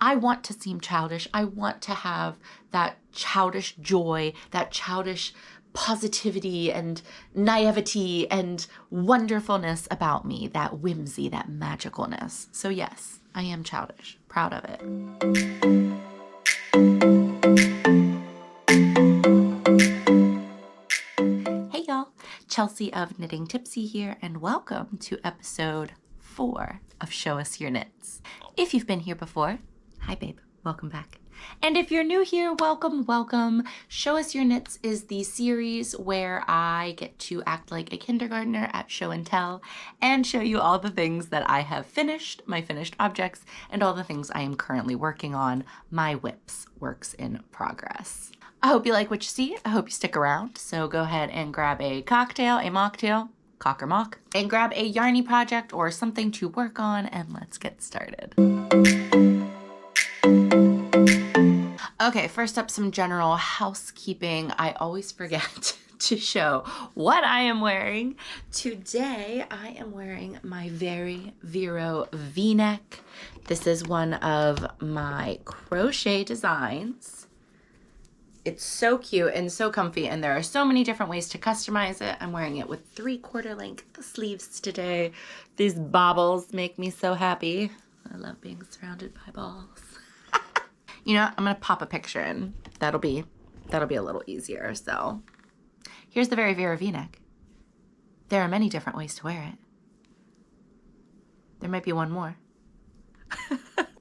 I want to seem childish. I want to have that childish joy, that childish positivity and naivety and wonderfulness about me, that whimsy, that magicalness. So yes, I am childish, proud of it. Hey y'all, Chelsea of Knitting Tipsy here, and welcome to episode 4 of Show Us Your Knits. If you've been here before, hi babe, welcome back. And if you're new here, welcome, welcome. Show Us Your Knits is the series where I get to act like a kindergartner at show and tell and show you all the things that I have finished, my finished objects, and all the things I am currently working on, my WIPs, works in progress. I hope you like what you see. I hope you stick around. So go ahead and grab a cocktail, a mocktail, cock or mock, and grab a yarny project or something to work on, and let's get started. Okay, first up, some general housekeeping. I always forget to show what I am wearing. Today, I am wearing my Very Vero V-neck. This is one of my crochet designs. It's so cute and so comfy, and there are so many different ways to customize it. I'm wearing it with 3/4 length sleeves today. These baubles make me so happy. I love being surrounded by balls. You know, I'm gonna pop a picture in. That'll be a little easier. So here's the Very Vero V-neck. There are many different ways to wear it. There might be one more.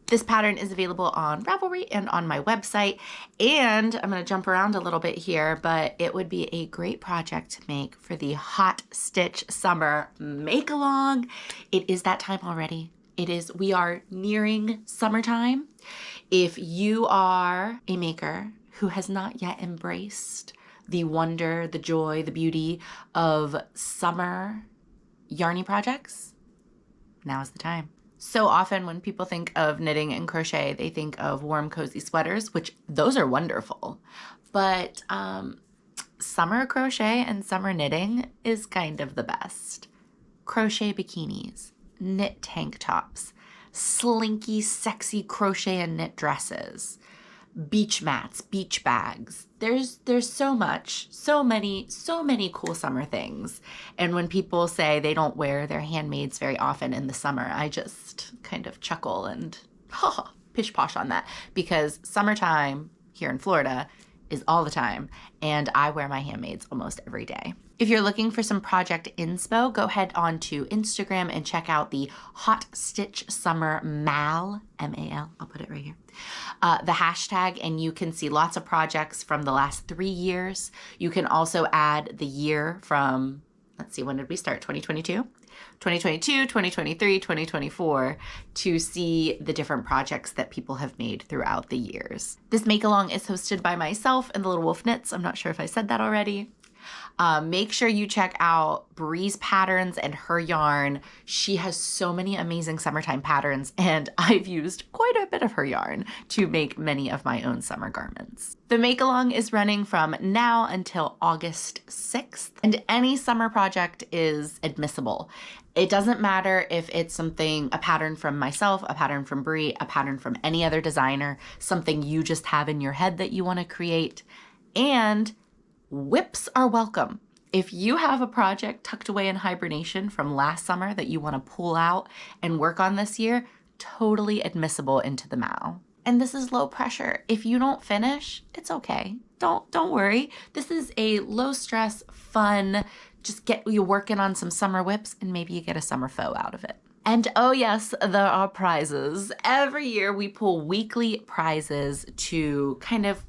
This pattern is available on Ravelry and on my website. And I'm gonna jump around a little bit here, but it would be a great project to make for the Hot Stitch Summer Make-Along. It is that time already. We are nearing summertime. If you are a maker who has not yet embraced the wonder, the joy, the beauty of summer yarny projects, now is the time. So often when people think of knitting and crochet, they think of warm, cozy sweaters, which those are wonderful. But summer crochet and summer knitting is kind of the best. Crochet bikinis, knit tank tops, slinky, sexy crochet and knit dresses, beach mats, beach bags. There's so much, so many cool summer things. And when people say they don't wear their handmaids very often in the summer, I just kind of chuckle and pish posh on that, because summertime here in Florida is all the time, and I wear my handmaids almost every day. If you're looking for some project inspo, go ahead on to Instagram and check out the Hot Stitch Summer MAL, M-A-L, I'll put it right here, the hashtag, and you can see lots of projects from the last 3 years. You can also add the year from, let's see, when did we start? 2022, 2023, 2024, to see the different projects that people have made throughout the years. This make-along is hosted by myself and the Little Wolf Knits. I'm not sure if I said that already. Make sure you check out Bree's patterns and her yarn. She has so many amazing summertime patterns, and I've used quite a bit of her yarn to make many of my own summer garments. The make-along is running from now until August 6th, and any summer project is admissible. It doesn't matter if it's a pattern from myself, a pattern from Bree, a pattern from any other designer, something you just have in your head that you want to create, and WIPs are welcome. If you have a project tucked away in hibernation from last summer that you want to pull out and work on this year, totally admissible into the MAL. And this is low pressure. If you don't finish, it's okay. Don't worry. This is a low stress, fun, just get you working on some summer WIPs, and maybe you get a summer faux out of it. And oh yes, there are prizes. Every year we pull weekly prizes to kind of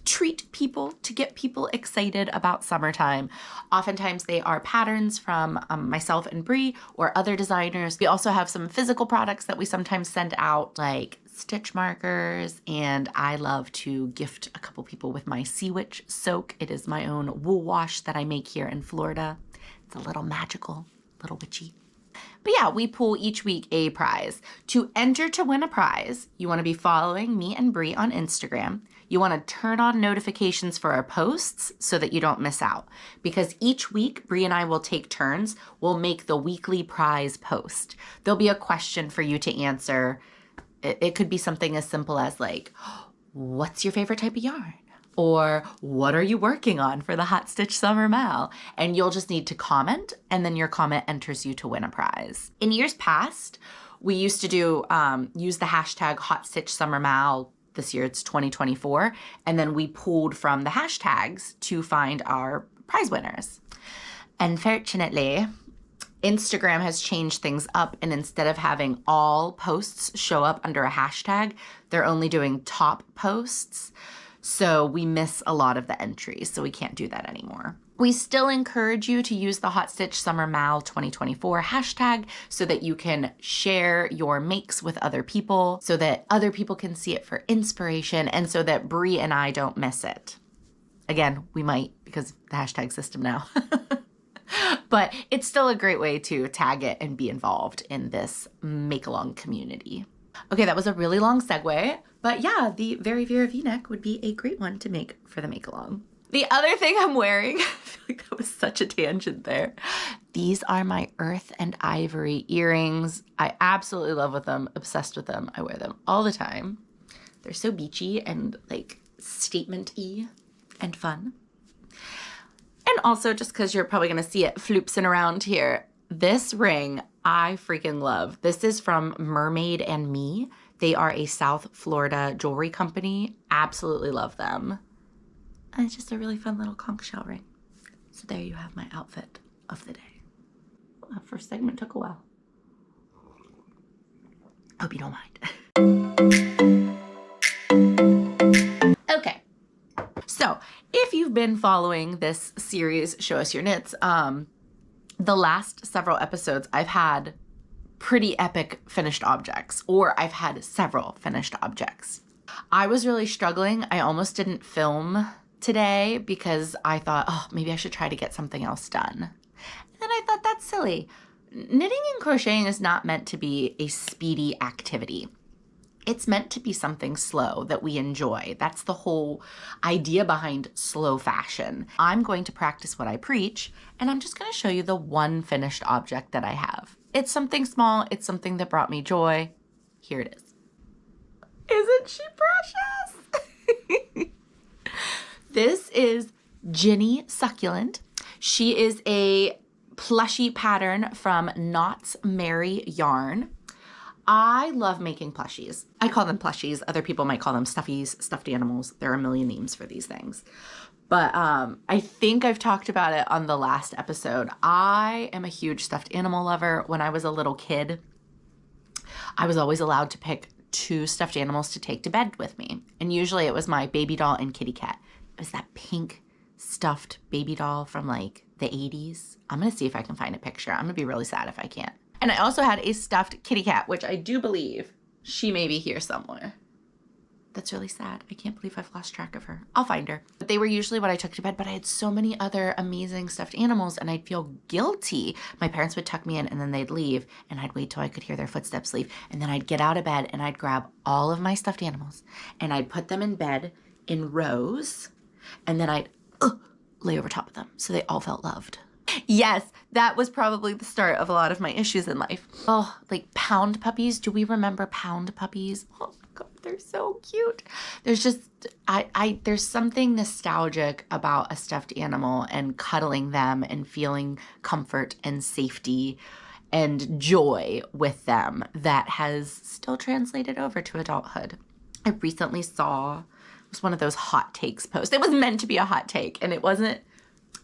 treat people, to get people excited about summertime. Oftentimes they are patterns from myself and Bree or other designers. We also have some physical products that we sometimes send out, like stitch markers, and I love to gift a couple people with my Sea Witch soak. It is my own wool wash that I make here in Florida. It's a little magical, little witchy. But yeah, we pull each week a prize. To enter to win a prize, you want to be following me and Bree on Instagram. You want to turn on notifications for our posts so that you don't miss out. Because each week, Bree and I will take turns. We'll make the weekly prize post. There'll be a question for you to answer It could be something as simple as like, what's your favorite type of yarn? Or what are you working on for the Hot Stitch Summer Mal? And you'll just need to comment, and then your comment enters you to win a prize. In years past, we used to do use the hashtag Hot Stitch Summer Mal. This year it's 2024, and then we pulled from the hashtags to find our prize winners. Unfortunately, Instagram has changed things up, and instead of having all posts show up under a hashtag, they're only doing top posts. So we miss a lot of the entries, so we can't do that anymore. We still encourage you to use the Hot Stitch Summer Mal 2024 hashtag so that you can share your makes with other people, so that other people can see it for inspiration, and so that Bree and I don't miss it. Again, we might because of the hashtag system now. But it's still a great way to tag it and be involved in this make-along community. Okay, that was a really long segue, but yeah, the Very Vera V-neck would be a great one to make for the make-along. The other thing I'm wearing, I feel like that was such a tangent there. These are my Earth and Ivory earrings. I absolutely love with them, obsessed with them. I wear them all the time. They're so beachy and like statement-y and fun. And also, just because you're probably going to see it floopsing around here, this ring I freaking love. This is from Mermaid and Me. They are a South Florida jewelry company. Absolutely love them. And it's just a really fun little conch shell ring. So there you have my outfit of the day. That first segment took a while. Hope you don't mind. Okay. So if you've been following this series, Show Us Your Knits, the last several episodes, I've had pretty epic finished objects, or I've had several finished objects. I was really struggling. I almost didn't film today because I thought, oh, maybe I should try to get something else done. And then I thought, that's silly. Knitting and crocheting is not meant to be a speedy activity. It's meant to be something slow that we enjoy. That's the whole idea behind slow fashion. I'm going to practice what I preach, and I'm just going to show you the one finished object that I have. It's something small. It's something that brought me joy. Here it is. Isn't she precious? This is Ginny Succulent. She is a plushie pattern from Knott's Merry Yarn. I love making plushies. I call them plushies. Other people might call them stuffies, stuffed animals. There are a million names for these things. But I think I've talked about it on the last episode. I am a huge stuffed animal lover. When I was a little kid, I was always allowed to pick 2 stuffed animals to take to bed with me. And usually it was my baby doll and kitty cat. It was that pink stuffed baby doll from like the 80s. I'm going to see if I can find a picture. I'm going to be really sad if I can't. And I also had a stuffed kitty cat, which I do believe she may be here somewhere. That's really sad. I can't believe I've lost track of her. I'll find her. But they were usually what I took to bed, but I had so many other amazing stuffed animals and I'd feel guilty. My parents would tuck me in and then they'd leave and I'd wait till I could hear their footsteps leave. And then I'd get out of bed and I'd grab all of my stuffed animals and I'd put them in bed in rows and then I'd lay over top of them so they all felt loved. Yes, that was probably the start of a lot of my issues in life. Oh, like pound puppies. Do we remember pound puppies? Oh my God, they're so cute. There's just, there's something nostalgic about a stuffed animal and cuddling them and feeling comfort and safety and joy with them that has still translated over to adulthood. I recently saw, it was one of those hot takes posts. It was meant to be a hot take and it wasn't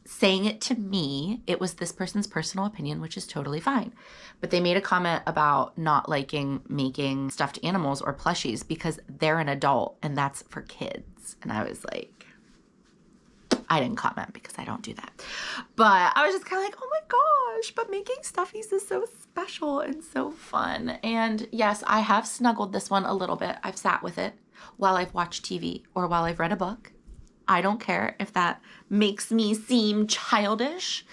saying it to me. It was this person's personal opinion, which is totally fine. But they made a comment about not liking making stuffed animals or plushies because they're an adult and that's for kids. And I was like, I didn't comment because I don't do that. But I was just kind of like, oh my gosh, but making stuffies is so special and so fun. And yes, I have snuggled this one a little bit. I've sat with it while I've watched TV or while I've read a book. I don't care if that makes me seem childish.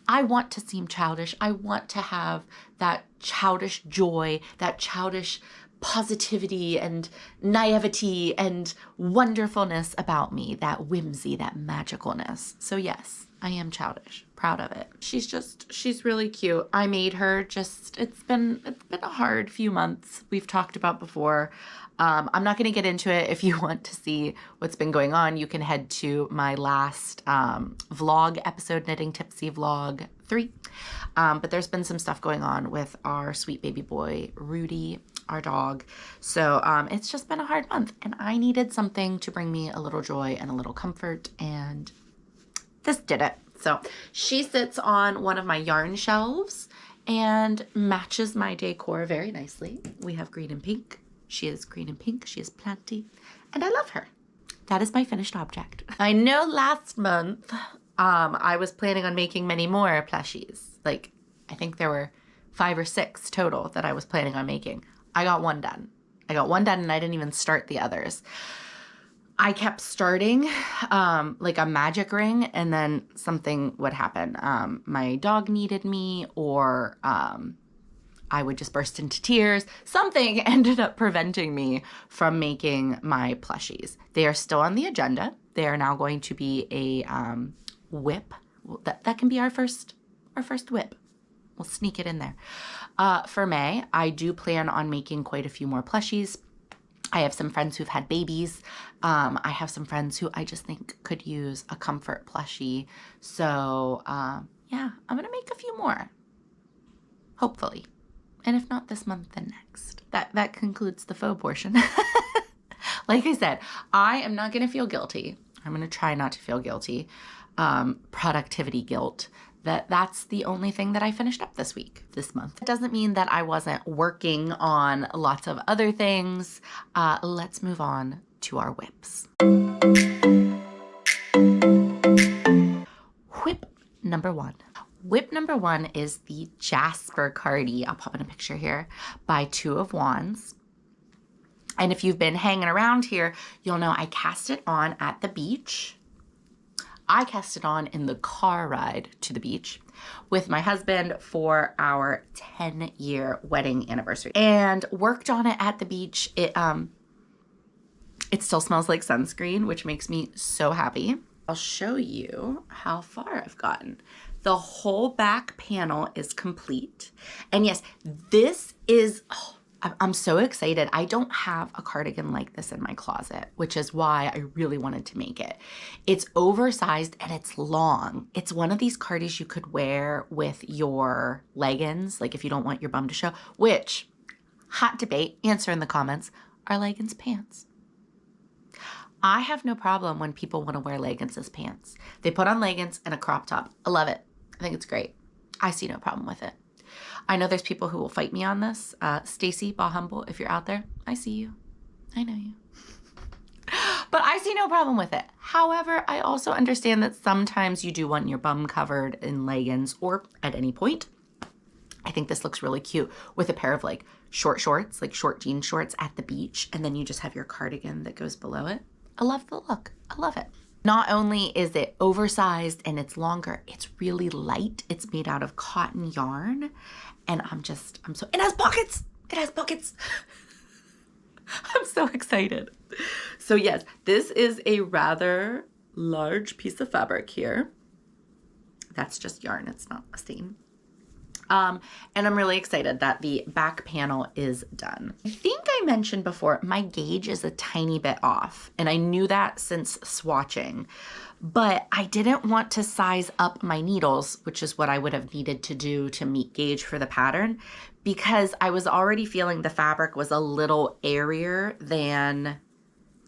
I want to seem childish. I want to have that childish joy, that childish positivity and naivety and wonderfulness about me, that whimsy, that magicalness. So yes, I am childish, proud of it. She's really cute. I made her it's been a hard few months. We've talked about before. I'm not going to get into it. If you want to see what's been going on, you can head to my last vlog episode, Knitting Tipsy vlog 3. But there's been some stuff going on with our sweet baby boy, Rudy, our dog. So it's just been a hard month, and I needed something to bring me a little joy and a little comfort, and this did it. So she sits on one of my yarn shelves and matches my decor very nicely. We have green and pink. She is green and pink. She is planty, and I love her. That is my finished object. I know last month I was planning on making many more plushies. Like, I think there were 5 or 6 total that I was planning on making. I got one done. And I didn't even start the others. I kept starting like a magic ring, and then something would happen. My dog needed me, or I would just burst into tears. Something ended up preventing me from making my plushies. They are still on the agenda. They are now going to be a whip. That can be our first whip. We'll sneak it in there. For May, I do plan on making quite a few more plushies. I have some friends who've had babies. I have some friends who I just think could use a comfort plushie. So yeah, I'm gonna make a few more, hopefully. And if not this month, then next. That concludes the faux portion. Like I said, I am not gonna feel guilty. I'm gonna try not to feel guilty. Productivity guilt. That's the only thing that I finished up this month. It doesn't mean that I wasn't working on lots of other things. Let's move on to our whips. Whip number 1. Whip number 1 is the Jasper Cardi. I'll pop in a picture here, by 2 of Wands. And if you've been hanging around here, you'll know I cast it on at the beach. I cast it on in the car ride to the beach with my husband for our 10-year wedding anniversary, and worked on it at the beach. It still smells like sunscreen, which makes me so happy. I'll show you how far I've gotten. The whole back panel is complete. And yes, this is, I'm so excited. I don't have a cardigan like this in my closet, which is why I really wanted to make it. It's oversized and it's long. It's one of these cardis you could wear with your leggings, like if you don't want your bum to show, which, hot debate, answer in the comments, are leggings pants? I have no problem when people want to wear leggings as pants. They put on leggings and a crop top. I love it. I think it's great. I see no problem with it. I know there's people who will fight me on this. Stacy Bahumble, if you're out there, I see you. I know you. But I see no problem with it. However, I also understand that sometimes you do want your bum covered in leggings or at any point. I think this looks really cute with a pair of like short shorts, like short jean shorts at the beach, and then you just have your cardigan that goes below it. I love the look. I love it. Not only is it oversized and it's longer, it's really light. It's made out of cotton yarn. And it has pockets. It has pockets. I'm so excited. So yes, this is a rather large piece of fabric here. That's just yarn. It's not a stain. And I'm really excited that the back panel is done. I think I mentioned before, my gauge is a tiny bit off, and I knew that since swatching, but I didn't want to size up my needles, which is what I would have needed to do to meet gauge for the pattern, because I was already feeling the fabric was a little airier than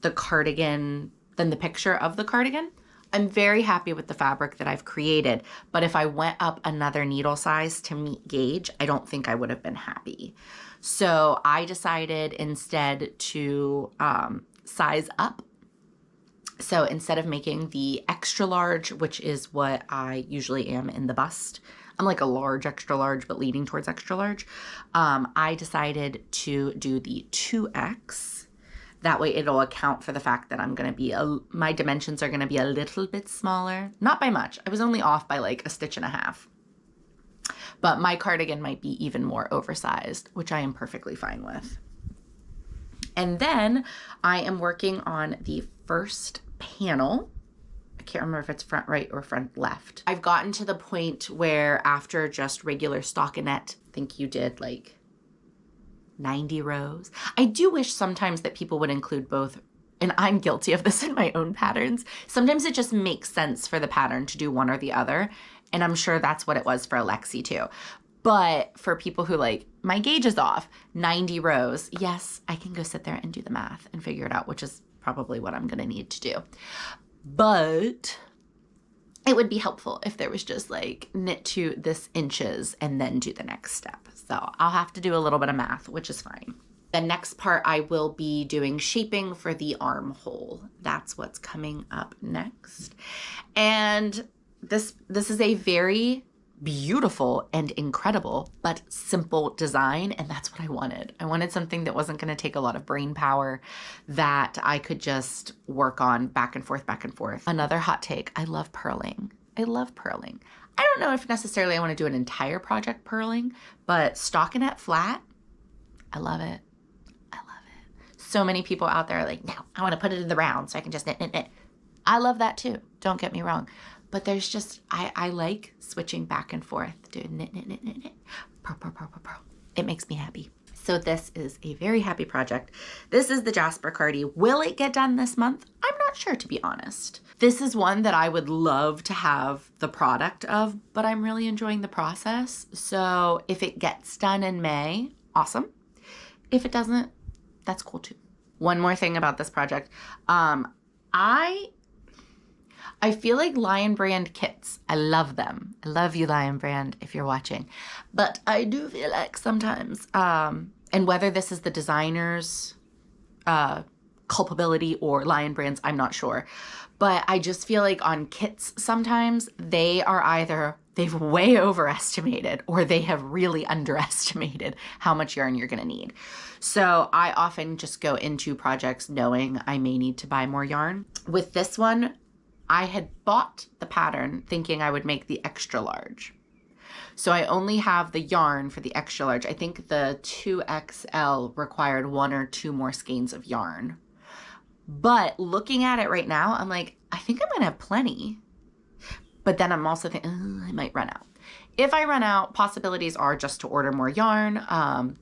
the cardigan, than the picture of the cardigan. I'm very happy with the fabric that I've created, but if I went up another needle size to meet gauge, I don't think I would have been happy. So I decided instead to size up. So instead of making the extra large, which is what I usually am in the bust, I'm like a large, extra large, but leaning towards extra large. I decided to do the 2X. That way it'll account for the fact that I'm going to be, my dimensions are going to be a little bit smaller. Not by much. I was only off by like 1.5 stitches. But my cardigan might be even more oversized, which I am perfectly fine with. And then I am working on the first panel. I can't remember if it's front right or front left. I've gotten to the point where after just regular stockinette, I think you did like 90 rows. I do wish sometimes that people would include both, and I'm guilty of this in my own patterns. Sometimes it just makes sense for the pattern to do one or the other, and I'm sure that's what it was for Alexi too. But for people who like, my gauge is off, 90 rows, yes, I can go sit there and do the math and figure it out, which is probably what I'm gonna need to do. But it would be helpful if there was just like knit to this inches and then do the next step. So I'll have to do a little bit of math, which is fine. The next part I will be doing shaping for the armhole. That's what's coming up next. And this is a very beautiful and incredible, but simple design. And that's what I wanted. I wanted something that wasn't going to take a lot of brain power, that I could just work on back and forth, back and forth. Another hot take. I love purling. I love purling. I don't know if necessarily I want to do an entire project purling, but stockinette flat, I love it. I love it. So many people out there are like, no, I want to put it in the round so I can just knit, knit, knit. I love that too. Don't get me wrong. But there's just, I like switching back and forth, doing knit, knit, knit, knit, knit, purl, purl, purl, purl, purl. It makes me happy. So this is a very happy project. This is the Jasper Cardi. Will it get done this month? I'm not sure, to be honest. This is one that I would love to have the product of, but I'm really enjoying the process. So if it gets done in May, awesome. If it doesn't, that's cool too. One more thing about this project. I feel like Lion Brand kits, I love them. I love you, Lion Brand, if you're watching. But I do feel like sometimes, and whether this is the designer's culpability or Lion Brand's, I'm not sure. But I just feel like on kits sometimes, they are either, they've way overestimated or they have really underestimated how much yarn you're gonna need. So I often just go into projects knowing I may need to buy more yarn. With this one, I had bought the pattern thinking I would make the extra large. So I only have the yarn for the extra large. I think the 2XL required 1 or 2 more skeins of yarn. But looking at it right now, I'm like, I think I'm gonna have plenty. But then I'm also thinking, I might run out. If I run out, possibilities are just to order more yarn.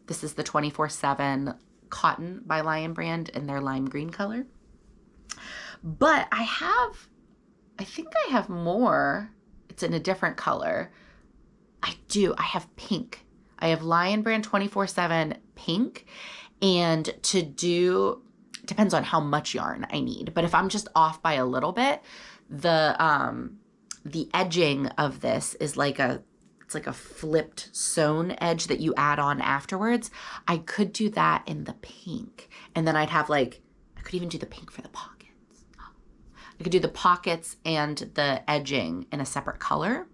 This is the 24/7 cotton by Lion Brand in their lime green color. But I think I have more. It's in a different color. I do. I have pink. I have Lion Brand 24/7 pink. And to do, depends on how much yarn I need. But if I'm just off by a little bit, the edging of this is like it's like a flipped sewn edge that you add on afterwards. I could do that in the pink. And then I'd have like, I could even do the pink for the pockets. I could do the pockets and the edging in a separate color.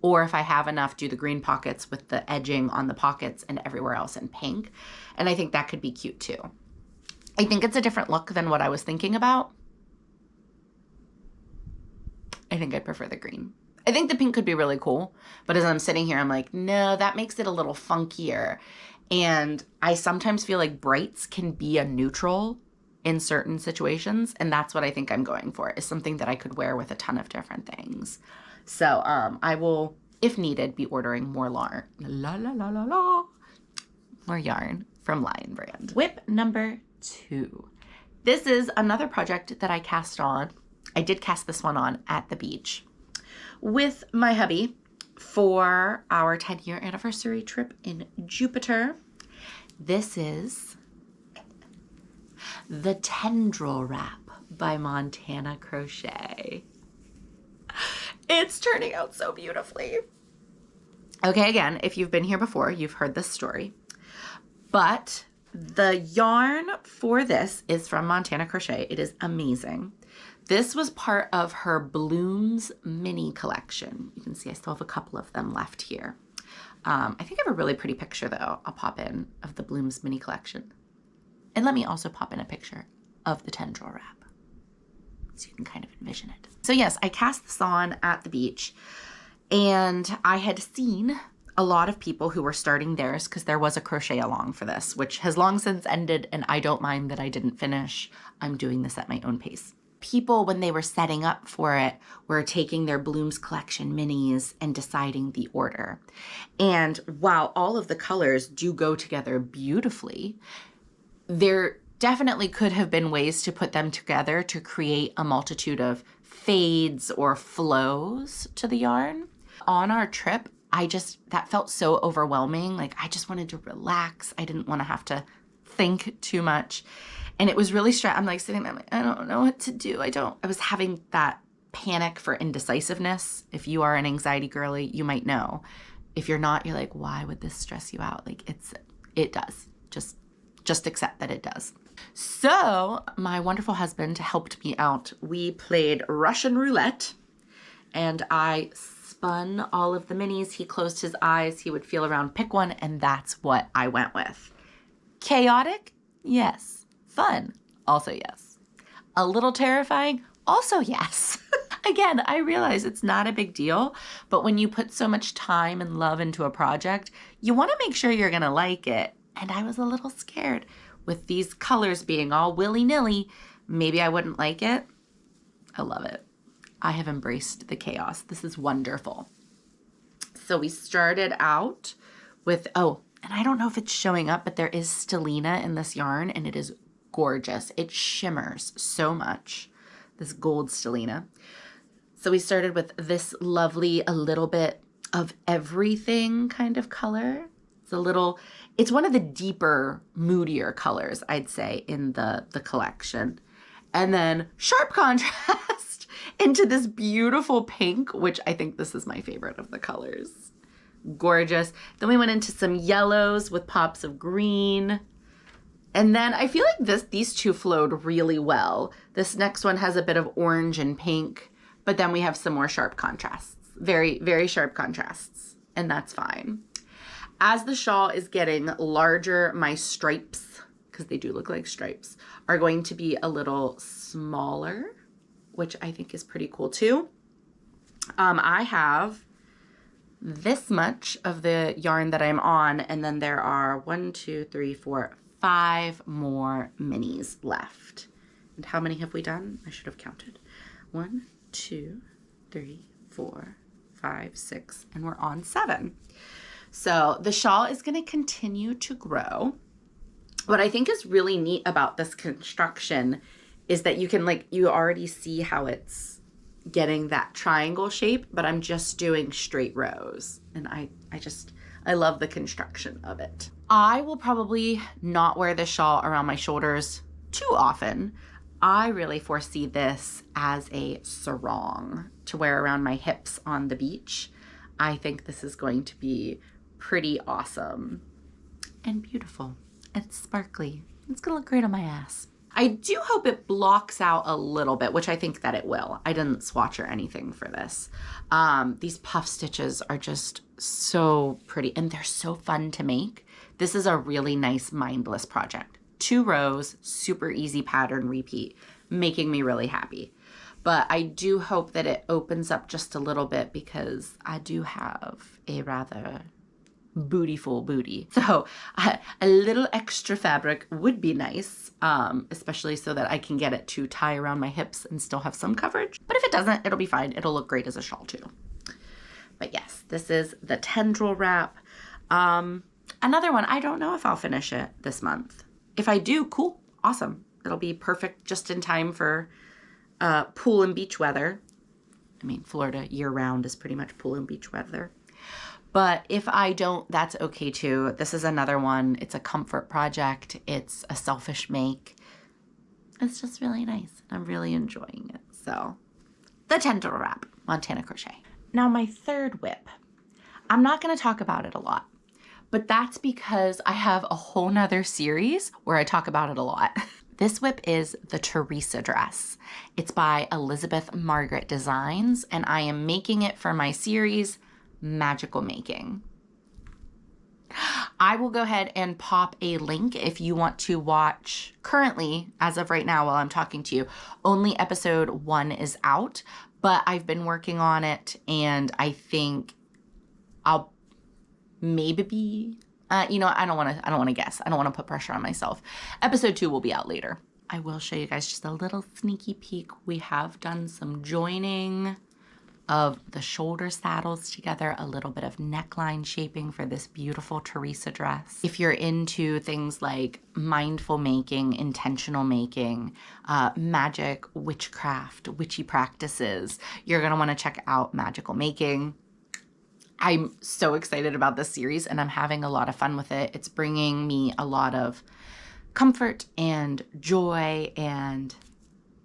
Or if I have enough, do the green pockets with the edging on the pockets and everywhere else in pink. And I think that could be cute too. I think it's a different look than what I was thinking about. I think I'd prefer the green. I think the pink could be really cool. But as I'm sitting here, I'm like, no, that makes it a little funkier. And I sometimes feel like brights can be a neutral in certain situations. And that's what I think I'm going for, is something that I could wear with a ton of different things. So I will, if needed, be ordering more yarn. More yarn from Lion Brand. Whip number 2. This is another project that I cast on. I did cast this one on at the beach with my hubby for our 10-year anniversary trip in Jupiter. This is the Tendril Wrap by Montana Crochet. It's turning out so beautifully. Okay, again, if you've been here before, you've heard this story. But the yarn for this is from Montana Crochet. It is amazing. This was part of her Blooms mini collection. You can see I still have a couple of them left here. I think I have a really pretty picture, though, I'll pop in, of the Blooms mini collection. And let me also pop in a picture of the Tendril Wrap, so you can kind of envision it. So yes, I cast this on at the beach, and I had seen a lot of people who were starting theirs because there was a crochet along for this, which has long since ended, and I don't mind that I didn't finish. I'm doing this at my own pace. people, when they were setting up for it, were taking their Blooms Collection minis and deciding the order. And while all of the colors do go together beautifully, there definitely could have been ways to put them together to create a multitude of fades or flows to the yarn. On our trip, that felt so overwhelming. Like, I just wanted to relax. I didn't want to have to think too much. And it was really I'm like sitting there, like, I don't know what to do. I was having that panic for indecisiveness. If you are an anxiety girly, you might know. If you're not, you're like, why would this stress you out? Like, it does. Just accept that it does. So my wonderful husband helped me out. We played Russian roulette, and I spun all of the minis. He closed his eyes. He would feel around, pick one, and that's what I went with. Chaotic? Yes. Fun? Also yes. A little terrifying? Also yes. Again, I realize it's not a big deal, but when you put so much time and love into a project, you want to make sure you're going to like it. And I was a little scared with these colors being all willy-nilly. Maybe I wouldn't like it. I love it. I have embraced the chaos. This is wonderful. So we started out with, and I don't know if it's showing up, but there is stellina in this yarn, and it is gorgeous. It shimmers so much, this gold stellina. So we started with this lovely, a little bit of everything kind of color. It's one of the deeper, moodier colors, I'd say, in the collection. And then sharp contrast into this beautiful pink, which I think this is my favorite of the colors. Gorgeous. Then we went into some yellows with pops of green. And then I feel like these two flowed really well. This next one has a bit of orange and pink, but then we have some more sharp contrasts. Very, very sharp contrasts, and that's fine. As the shawl is getting larger, my stripes, because they do look like stripes, are going to be a little smaller, which I think is pretty cool too. I have this much of the yarn that I'm on, and then there are 5 more minis left. And how many have we done? I should have counted. 1, 2, 3, 4, 5, 6, and we're on 7. So the shawl is going to continue to grow. What I think is really neat about this construction is that you can, you already see how it's getting that triangle shape, but I'm just doing straight rows. And I love the construction of it. I will probably not wear this shawl around my shoulders too often. I really foresee this as a sarong to wear around my hips on the beach. I think this is going to be pretty awesome and beautiful and sparkly. It's gonna look great on my ass. I do hope it blocks out a little bit, which I think that it will. I didn't swatch or anything for this. These puff stitches are just so pretty, and they're so fun to make. This is a really nice mindless project. 2 rows, super easy pattern repeat, making me really happy. But I do hope that it opens up just a little bit because I do have a rather bootyful booty. So a little extra fabric would be nice, especially so that I can get it to tie around my hips and still have some coverage. But if it doesn't, it'll be fine. It'll look great as a shawl too. But yes, this is the Tendril Wrap. Another one, I don't know if I'll finish it this month. If I do, cool, awesome. It'll be perfect just in time for pool and beach weather. I mean, Florida year-round is pretty much pool and beach weather. But if I don't, that's okay too. This is another one. It's a comfort project. It's a selfish make. It's just really nice. I'm really enjoying it. So, the Tendril Wrap, Montana Crochet. Now my third whip. I'm not going to talk about it a lot, but that's because I have a whole nother series where I talk about it a lot. This whip is the Teresa Dress. It's by Elizabeth Margaret Designs, and I am making it for my series, Magical Making. I will go ahead and pop a link if you want to watch. Currently, as of right now while I'm talking to you, only episode 1 is out, but I've been working on it, and I think I'll maybe be, I don't want to guess. I don't want to put pressure on myself. Episode 2 will be out later. I will show you guys just a little sneaky peek. We have done some joining of the shoulder saddles together, a little bit of neckline shaping for this beautiful Teresa dress. If you're into things like mindful making, intentional making, magic, witchcraft, witchy practices, you're gonna wanna check out Magical Making. I'm so excited about this series and I'm having a lot of fun with it. It's bringing me a lot of comfort and joy, and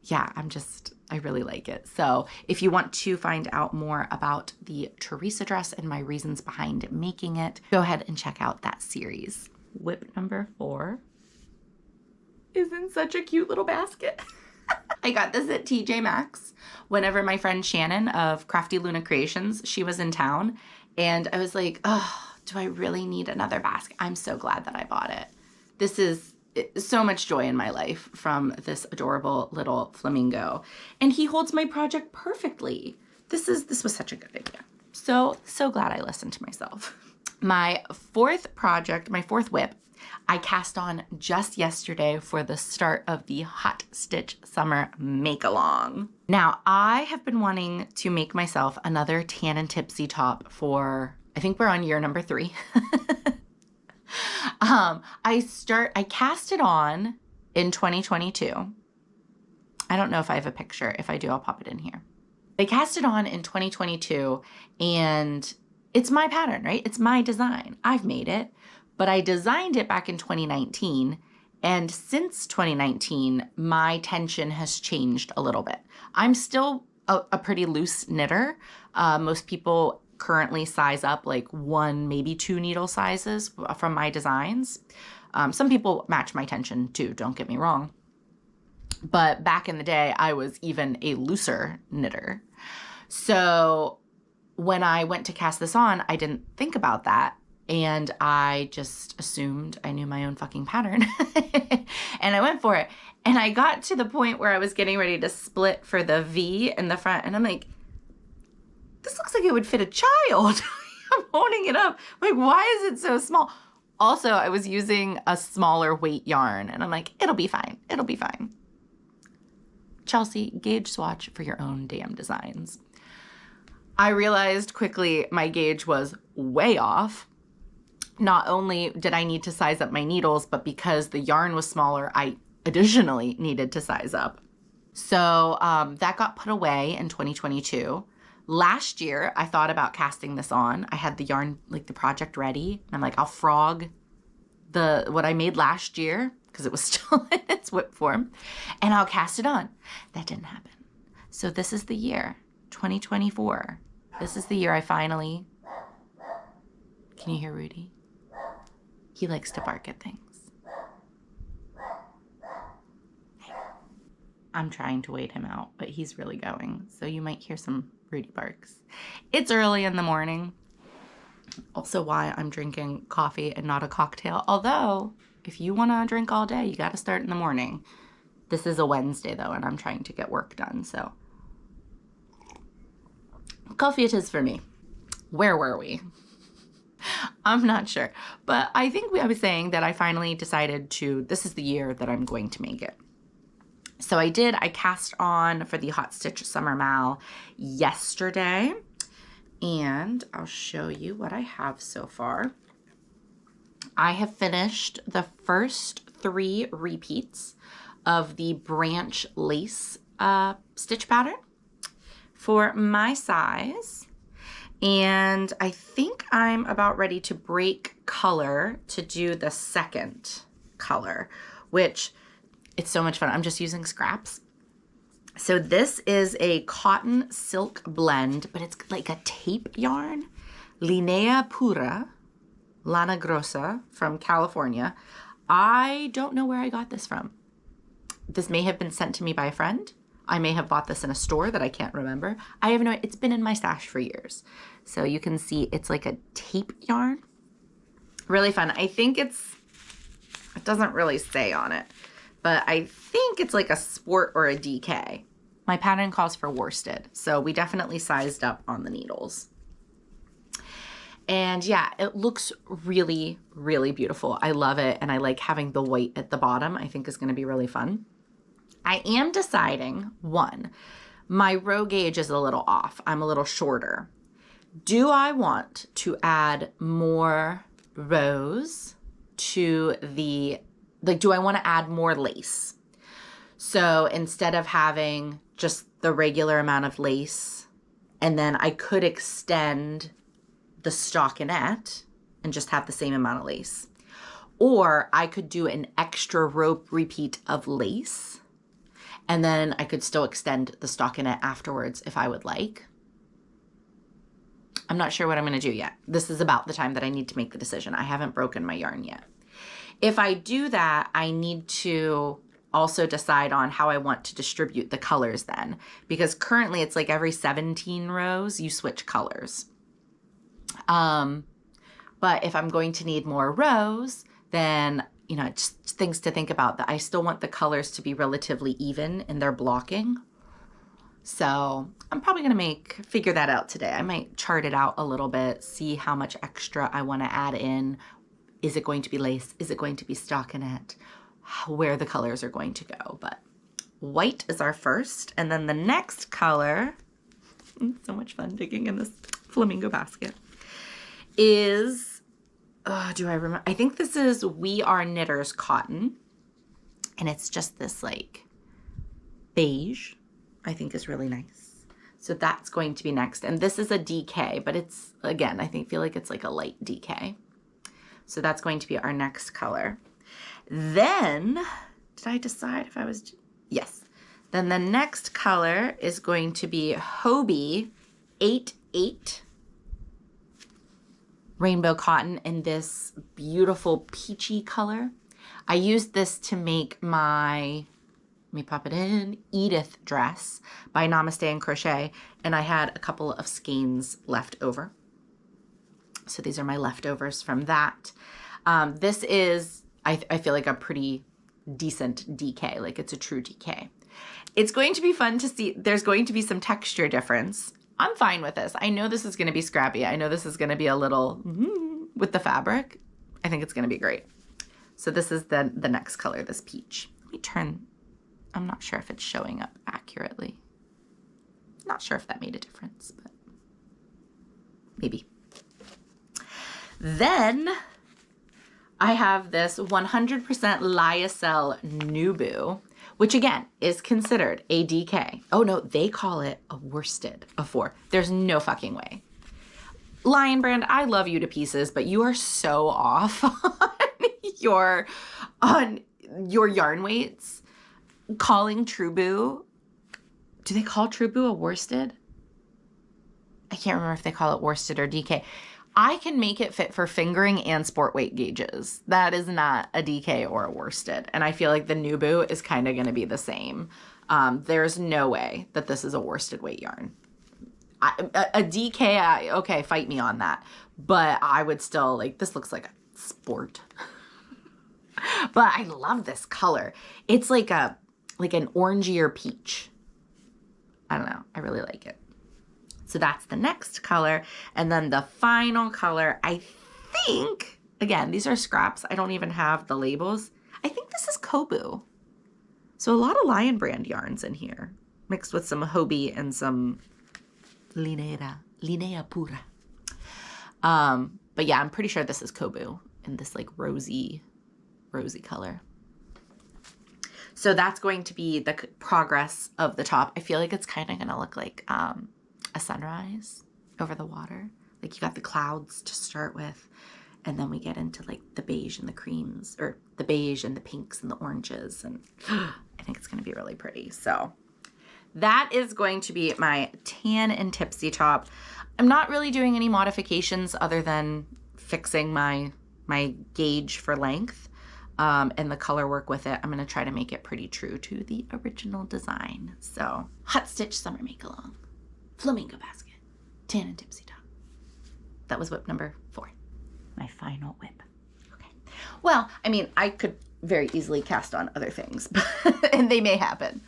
yeah, I really like it. So if you want to find out more about the Teresa dress and my reasons behind making it, go ahead and check out that series. Whip number 4 is in such a cute little basket. I got this at TJ Maxx whenever my friend Shannon of Crafty Luna Creations, she was in town, and I was like, oh, do I really need another basket? I'm so glad that I bought it. This is so much joy in my life from this adorable little flamingo. And he holds my project perfectly. This was such a good idea. So glad I listened to myself. My fourth project, my fourth whip, I cast on just yesterday for the start of the Hot Stitch Summer Make-Along. Now, I have been wanting to make myself another tan and tipsy top for, I think we're on year number 3. I cast it on in 2022. I don't know if I have a picture. If I do, I'll pop it in here. I cast it on in 2022 and it's my pattern, right? It's my design. I've made it, but I designed it back in 2019. And since 2019, my tension has changed a little bit. I'm still a pretty loose knitter. Most people currently size up like 1, maybe 2 needle sizes from my designs. Some people match my tension too, don't get me wrong. But back in the day, I was even a looser knitter. So when I went to cast this on, I didn't think about that. And I just assumed I knew my own fucking pattern. And I went for it. And I got to the point where I was getting ready to split for the V in the front. And I'm like, this looks like it would fit a child. I'm holding it up. I'm like, why is it so small? Also, I was using a smaller weight yarn. And I'm like, it'll be fine. It'll be fine. Chelsea, gauge swatch for your own damn designs. I realized quickly my gauge was way off. Not only did I need to size up my needles, but because the yarn was smaller, I additionally needed to size up. So that got put away in 2022. Last year, I thought about casting this on. I had the yarn, like the project ready. I'm like, I'll frog what I made last year because it was still in its whip form, and I'll cast it on. That didn't happen. So this is the year, 2024. This is the year I finally, can you hear Rudy? He likes to bark at things. I'm trying to wait him out, but he's really going. So you might hear some Rudy barks. It's early in the morning. Also why I'm drinking coffee and not a cocktail. Although, if you want to drink all day, you got to start in the morning. This is a Wednesday, though, and I'm trying to get work done, so. Coffee it is for me. Where were we? I'm not sure. But I think I was saying that I finally decided this is the year that I'm going to make it. So I did. I cast on for the Hot Stitch Summer Mal yesterday. And I'll show you what I have so far. I have finished the first 3 repeats of the branch lace stitch pattern for my size. And I think I'm about ready to break color to do the second color, which it's so much fun. I'm just using scraps. So this is a cotton silk blend, but it's like a tape yarn. Linea Pura, Lana Grossa from California. I don't know where I got this from. This may have been sent to me by a friend. I may have bought this in a store that I can't remember. I have no, it's been in my stash for years. So you can see it's like a tape yarn. Really fun. I think it doesn't really say on it, but I think it's like a sport or a DK. My pattern calls for worsted, so we definitely sized up on the needles. And yeah, it looks really, really beautiful. I love it, and I like having the white at the bottom. I think is going to be really fun. I am deciding, one, my row gauge is a little off. I'm a little shorter. Do I want to add more rows to the, like, do I want to add more lace? So instead of having just the regular amount of lace, and then I could extend the stockinette and just have the same amount of lace. Or I could do an extra rope repeat of lace, and then I could still extend the stockinette afterwards if I would like. I'm not sure what I'm going to do yet. This is about the time that I need to make the decision. I haven't broken my yarn yet. If I do that, I need to also decide on how I want to distribute the colors then, because currently it's like every 17 rows you switch colors. But if I'm going to need more rows, then, you know, just things to think about, that I still want the colors to be relatively even in their blocking. So I'm probably going to figure that out today. I might chart it out a little bit, see how much extra I want to add in. Is it going to be lace? Is it going to be stockinette? Where the colors are going to go. But white is our first. And then the next color, so much fun digging in this flamingo basket, is, do I remember? I think this is We Are Knitters cotton. And it's just this like beige, I think is really nice. So that's going to be next. And this is a DK, but it's, again, feel like it's like a light DK. So that's going to be our next color. Then, did I decide if I was, yes. Then the next color is going to be Hobie 88 Rainbow Cotton in this beautiful peachy color. I used this to make my, let me pop it in, Edith dress by Namaste and Crochet, and I had a couple of skeins left over. So these are my leftovers from that. This is, I feel like, a pretty decent DK, like it's a true DK. It's going to be fun to see. There's going to be some texture difference. I'm fine with this. I know this is going to be scrappy. I know this is going to be a little with the fabric. I think it's going to be great. So this is the next color, this peach. Let me turn. I'm not sure if it's showing up accurately. Not sure if that made a difference, but maybe. Then I have this 100% lyocell Nubu, which again is considered a DK. Oh no, they call it a worsted of 4. There's no fucking way. Lion Brand, I love you to pieces, but you are so off on your yarn weights. Calling Trubu, do they call Trubu a worsted? I can't remember if they call it worsted or DK. I can make it fit for fingering and sport weight gauges. That is not a DK or a worsted. And I feel like the Nubu is kind of going to be the same. There's no way that this is a worsted weight yarn. A DK, okay, fight me on that. But I would still, like, this looks like a sport. But I love this color. It's like an orangier peach. I don't know. I really like it. So that's the next color. And then the final color, I think, again, these are scraps. I don't even have the labels. I think this is Kobu. So a lot of Lion Brand yarns in here, mixed with some Hobie and some Linea Pura. But yeah, I'm pretty sure this is Kobu in this like rosy color. So that's going to be the progress of the top. I feel like it's kind of going to look like a sunrise over the water. Like you got the clouds to start with, and then we get into like the beige and the creams, or the beige and the pinks and the oranges, and I think it's going to be really pretty. So that is going to be my tan and tipsy top. I'm not really doing any modifications other than fixing my gauge for length and the color work with it. I'm going to try to make it pretty true to the original design. So hot stitch summer make along. Flamingo basket, tan and tipsy top. That was whip number 4. My final whip. Okay. Well, I mean, I could very easily cast on other things, and they may happen.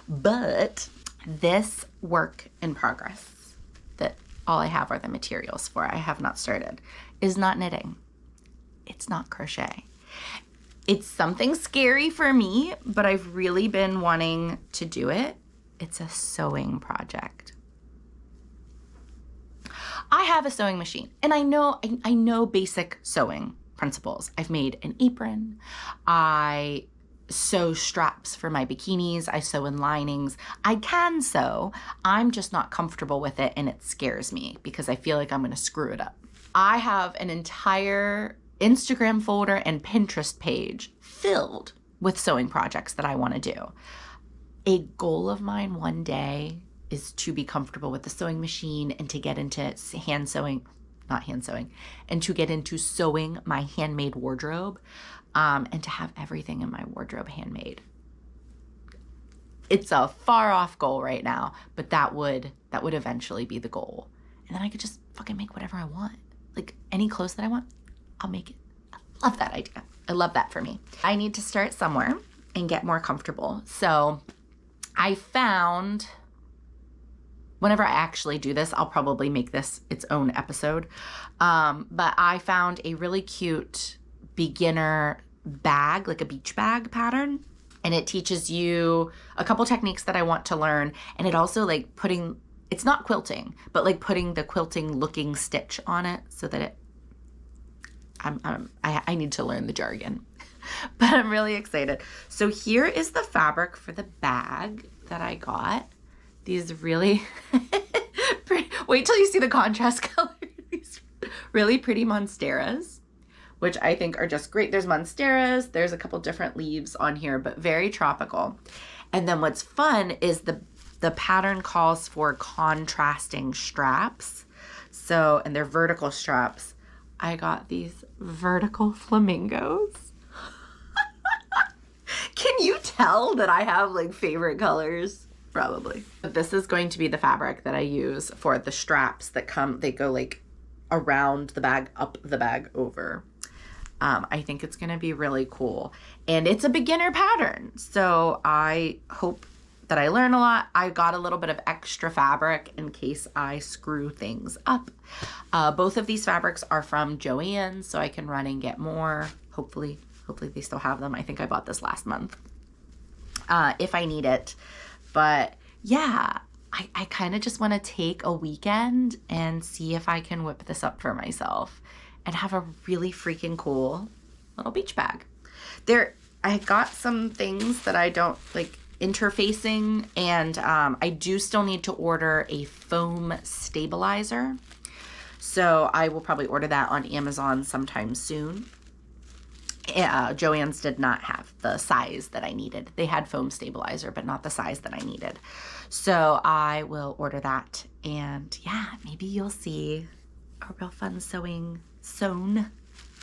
But this work in progress that all I have are the materials for, I have not started, is not knitting. It's not crochet. It's something scary for me, but I've really been wanting to do it. It's a sewing project. I have a sewing machine, and I know basic sewing principles. I've made an apron. I sew straps for my bikinis. I sew in linings. I can sew. I'm just not comfortable with it, and it scares me because I feel like I'm going to screw it up. I have an entire Instagram folder and Pinterest page filled with sewing projects that I want to do. A goal of mine one day is to be comfortable with the sewing machine and to get into and to get into sewing my handmade wardrobe, and to have everything in my wardrobe handmade. It's a far off goal right now, but that would eventually be the goal. And then I could just fucking make whatever I want. Like any clothes that I want, I'll make it. I love that idea. I love that for me. I need to start somewhere and get more comfortable. So I found, whenever I actually do this, I'll probably make this its own episode. But I found a really cute beginner bag, like a beach bag pattern. And it teaches you a couple techniques that I want to learn. And it also like it's not quilting, but like putting the quilting looking stitch on it so that I need to learn the jargon, but I'm really excited. So here is the fabric for the bag that I got. These really pretty, wait till you see the contrast color. These really pretty monsteras, which I think are just great. There's monsteras, there's a couple different leaves on here, but very tropical. And then what's fun is the pattern calls for contrasting straps. So, and they're vertical straps. I got these vertical flamingos. Can you tell that I have like favorite colors? Probably. But this is going to be the fabric that I use for the straps that they go like around the bag, up the bag, over. I think it's going to be really cool. And it's a beginner pattern. So I hope that I learn a lot. I got a little bit of extra fabric in case I screw things up. Both of these fabrics are from Joann's, so I can run and get more. Hopefully they still have them. I think I bought this last month, if I need it. But yeah, I kind of just want to take a weekend and see if I can whip this up for myself and have a really freaking cool little beach bag. I got some things that I don't like interfacing, and I do still need to order a foam stabilizer. So I will probably order that on Amazon sometime soon. Joann's did not have the size that I needed. They had foam stabilizer, but not the size that I needed. So I will order that, and yeah, maybe you'll see a real fun sewn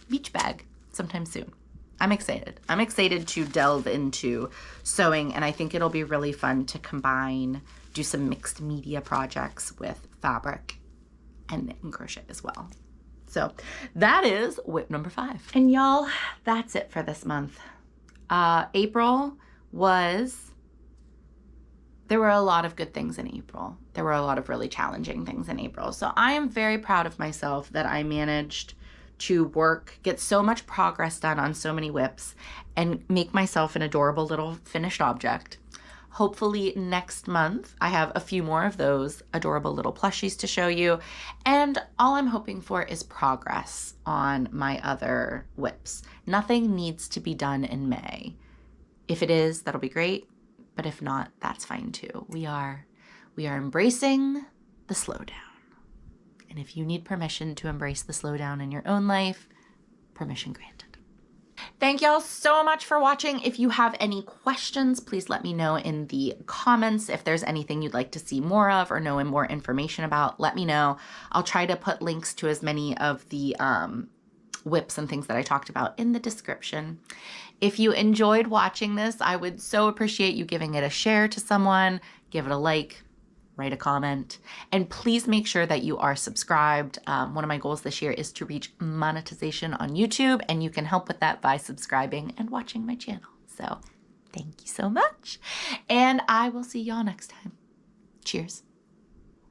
beach bag sometime soon. I'm excited. I'm excited to delve into sewing, and I think it'll be really fun to do some mixed media projects with fabric and knit and crochet as well. So that is whip number 5. And y'all, that's it for this month. April there were a lot of good things in April. There were a lot of really challenging things in April. So I am very proud of myself that I managed to get so much progress done on so many whips and make myself an adorable little finished object. Hopefully next month I have a few more of those adorable little plushies to show you. And all I'm hoping for is progress on my other whips. Nothing needs to be done in May. If it is, that'll be great. But if not, that's fine too. We are embracing the slowdown. And if you need permission to embrace the slowdown in your own life, permission granted. Thank y'all so much for watching. If you have any questions, please let me know in the comments. If there's anything you'd like to see more of or know more information about, let me know. I'll try to put links to as many of the whips and things that I talked about in the description. If you enjoyed watching this, I would so appreciate you giving it a share to someone, give it a like, write a comment, and please make sure that you are subscribed. One of my goals this year is to reach monetization on YouTube, and you can help with that by subscribing and watching my channel. So thank you so much, and I will see y'all next time. Cheers.